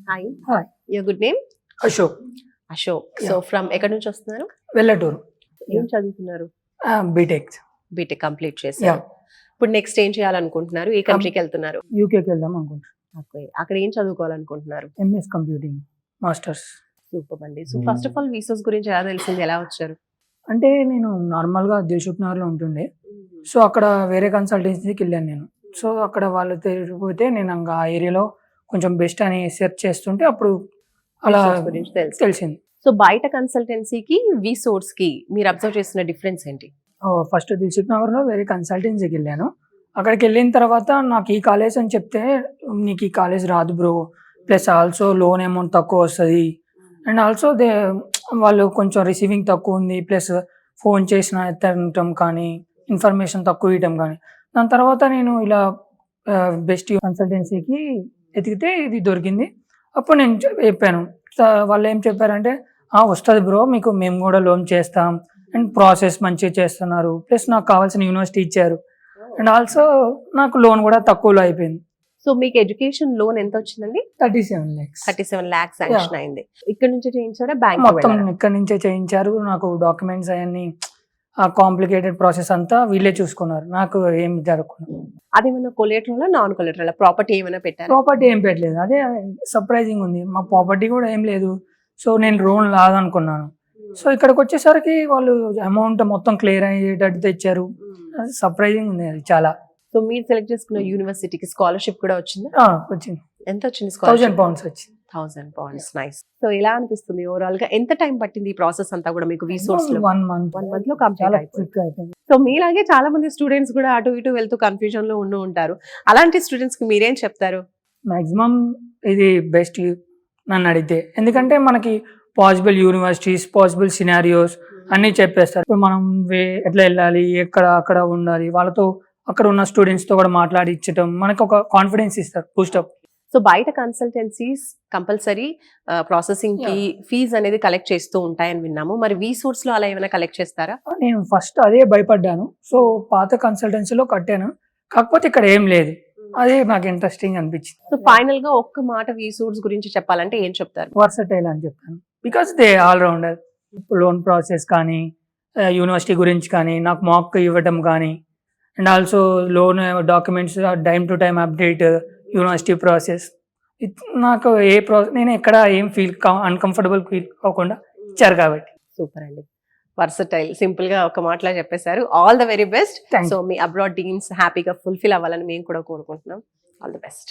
Hi. Hi. Your good name? Ashok. Ashok. Yeah. So from ఎక్కడి నుంచి వస్తున్నారు? వెల్లటూరు. ఏం చదువుతున్నారు? బీటెక్. బీటెక్ కంప్లీట్ యా చేశారు. ఇప్పుడు నెక్స్ట్ ఏం చేయాలనుకుంటున్నారు? ఏ కంట్రీకి వెళ్తున్నారు? యూకేకి వెళ్దాం అనుకుంటున్నాను. ఓకే. అక్కడ ఏం చదువుకోవాలనుకుంటున్నారు? MS computing masters. సూపర్ అండి. So first of all visas గురించి ఎలా తెలిసింది? ఎలా వచ్చారు? అంటే నేను నార్మల్గా దిల్సుఖ్ నగర్లో ఉంటుండే. సో అక్కడ వేరే కన్సల్టెన్సీకి వెళ్ళాను నేను. సో అక్కడ వాళ్ళు తెలియకపోతే నేను ఇంకా ఆ ఏరియాలో కొంచెం బెస్ట్ అని సెర్చ్ చేస్తుంటే అప్పుడు అలా Visas గురించి తెలుసు. తెలిసింది. సో బయట కన్సల్టెన్సీకి వీసోర్స్ కి మీరు అబ్జర్వ్ చేసిన డిఫరెన్స్ ఏంటి? ఫస్ట్ దిల్సుఖ్ నగర్లో వేరే కన్సల్టెన్సీకి వెళ్ళాను. అక్కడికి వెళ్ళిన తర్వాత నాకు ఈ కాలేజ్ అని చెప్తే నీకు ఈ కాలేజ్ రాదు bro, plus also loan amount తక్కువ వస్తుంది అండ్ ఆల్సో వాళ్ళు కొంచెం రిసీవింగ్ తక్కువ ఉంది, ప్లస్ ఫోన్ చేసిన ఎత్తడం కానీ ఇన్ఫర్మేషన్ తక్కువ ఇవ్వటం కానీ. దాని తర్వాత నేను ఇలా బెస్ట్ కన్సల్టెన్సీకి ఎతికితే ఇది దొరికింది. అప్పుడు నేను చెప్పాను. వాళ్ళు ఏం చెప్పారంటే వస్తుంది బ్రో, మీకు మేము కూడా లోన్ చేస్తాం అండ్ ప్రాసెస్ మంచిగా చేస్తున్నారు, ప్లస్ నాకు కావాల్సిన యూనివర్సిటీ ఇచ్చారు అండ్ ఆల్సో నాకు లోన్ కూడా తక్కువలో అయిపోయింది. సో మీకు ఎడ్యుకేషన్ లోన్ ఎంత వచ్చిందండి? 37 lakhs. 37 lakhs శాంక్షన్ అయింది. ఇక్కడ నుంచి చేయించారా? బ్యాంక్ మొత్తం ఇక్కడ నుంచే చేయించారు. నాకు డాక్యుమెంట్స్ అవన్నీ కాంప్లికేటెడ్ ప్రాసెస్ అంతా వీళ్ళే చూసుకున్నారు, నాకు ఏం జరగకుండా. అదేమన్నా కొలేటరల్ నాన్ కొలేటరల్ ప్రాపర్టీ ఏమైనా పెట్టారా? ప్రాపర్టీ ఏం పెట్టలేదు. అదే సర్ప్రైజింగ్ ఉంది, మా ప్రాపర్టీ కూడా ఏం లేదు. సో నేను లోన్ లాదనుకున్నాను. సో ఇక్కడికి వచ్చేసరికి వాళ్ళు అమౌంట్ మొత్తం క్లియర్ అయ్యేటట్టు తెచ్చారు. సర్ప్రైజింగ్ ఉంది అది చాలా. సో మీరు సెలెక్ట్ చేసుకున్న యూనివర్సిటీకి స్కాలర్షిప్ కూడా వచ్చింది? వచ్చింది. ఎంత వచ్చింది? 1000 pounds వచ్చింది. 1000 pounds. నైస్. సో ఎలా అనిపిస్తుంది ఓవరాల్ గా? ఎంత టైం పట్టింది ఈ ప్రాసెస్ అంతా కూడా మీకు వీసోర్స్ లో? 1 month. 1 month లో కంప్లీట్ చాలా అయిపోయింది. quick అయిపోయింది. సో మీలాగే చాలా మంది స్టూడెంట్స్ కూడా అటు ఇటు వెళ్తూ కన్ఫ్యూజన్ లో ఉంటూ ఉంటారు. అలాంటి స్టూడెంట్స్ కి మీరేం చెప్తారు? మాక్సిమం ఇది బెస్ట్ నన్ను అడిగితే, ఎందుకంటే మనకి పాసిబుల్ యూనివర్సిటీస్, పాసిబుల్ సినారియోస్ అన్నీ చెప్పేస్తారు. ఇప్పుడు మనం ఎట్లా వెళ్ళాలి, అక్కడ ఉండాలి, వాళ్ళతో అక్కడ ఉన్న స్టూడెంట్స్తో కూడా మాట్లాడి ఇచ్చటం మనకు ఒక కాన్ఫిడెన్స్ ఇస్తారు, బూస్టప్. సో బయట కన్సల్టెన్సీస్ కంపల్సరీ ప్రాసెసింగ్ కి ఫీజ్ అనేది కలెక్ట్ చేస్తూ ఉంటాయని విన్నాము. మరి వీసోర్స్ లో అలా ఏమైనా కలెక్ట్ చేస్తారా? నేను ఫస్ట్ అదే భయపడ్డాను. సో పాత కన్సల్టెన్సీలో కట్టాను, కాకపోతే ఇక్కడ ఏం లేదు. అదే నాకు ఇంట్రెస్టింగ్ అనిపించింది. సో ఫైనల్ గా ఒక్క మాట వీసోర్స్ గురించి చెప్పాలంటే ఏం చెప్తారు? వర్సటైల్ అని చెప్తాను. Because they all rounder. Loan process కానీ, యూనివర్సిటీ గురించి కానీ, నాకు మాక్ ఇవ్వటం కానీ, and also loan documents time to time update, university process. నాకు నేను ఎక్కడ ఏం అన్కంఫర్టబుల్ ఫీల్ అవ్వకుండా ఇచ్చారు కాబట్టి. సూపర్ అండి. వర్సటైల్, సింపుల్ గా ఒక మాటలా చెప్పేశారు. All the very best. Thank you. So me abroad dreams హ్యాపీగా ఫుల్ఫిల్ అవ్వాలని మేము కూడా కోరుకుంటున్నాం. All the best.